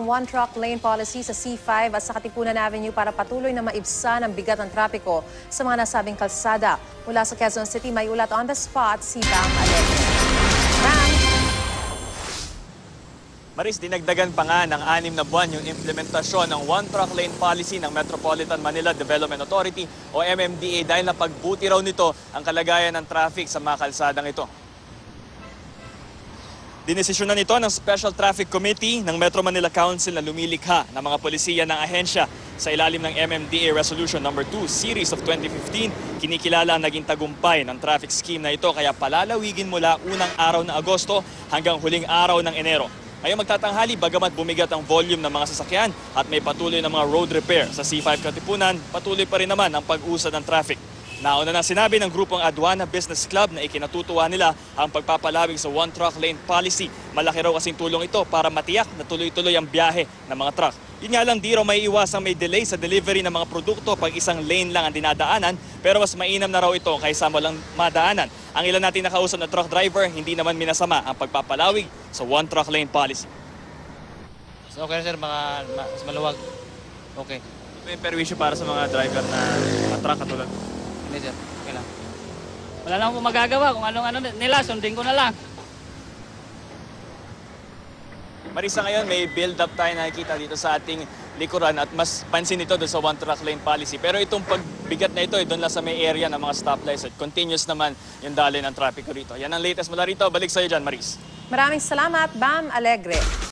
One truck lane policy sa C5 at sa Katipunan Avenue para patuloy na maibsan ang bigat ng trapiko sa mga nasabing kalsada. Mula sa Quezon City, may ulat on the spot si Bam Alegre. Bam! Maris, dinagdagan pa nga ng 6 na buwan yung implementasyon ng one truck lane policy ng Metropolitan Manila Development Authority o MMDA dahil napagbuti raw nito ang kalagayan ng traffic sa mga kalsadang ito. Dinesisyonan nito ng Special Traffic Committee ng Metro Manila Council na lumilikha ng mga polisiya ng ahensya sa ilalim ng MMDA Resolution No. 2 Series of 2015. Kinikilala ang naging tagumpay ng traffic scheme na ito kaya palalawigin mula unang araw ng Agosto hanggang huling araw ng Enero. Ngayon magtatanghali bagamat bumigat ang volume ng mga sasakyan at may patuloy na mga road repair sa C5 Katipunan, patuloy pa rin naman ang pag-usad ng traffic. Nauna na sinabi ng grupong Aduana Business Club na ikinatutuwa nila ang pagpapalawig sa one truck lane policy. Malaki raw kasing tulong ito para matiyak na tuloy-tuloy ang biyahe ng mga truck. Yun nga lang, di raw may iwasang may delay sa delivery ng mga produkto pag isang lane lang ang dinadaanan, pero mas mainam na raw ito kaysa walang madaanan. Ang ilan natin nakausap na truck driver, hindi naman minasama ang pagpapalawig sa one truck lane policy. So, okay sir, mas maluwag. Okay. May perwisyo para sa mga driver na truck katulad. Hindi sir, okay lang. Wala lang akong magagawa kung ano nila, sundin ko na lang. Marisa, ngayon may build-up tayo nakikita dito sa ating likuran at mas pansin ito doon sa one truck lane policy. Pero itong pagbigat na ito, doon lang sa may area ng mga stoplights at continuous naman yung daloy ng trapiko rito. Yan ang latest mula rito. Balik sa iyo dyan, Maris. Maraming salamat, Bam Alegre.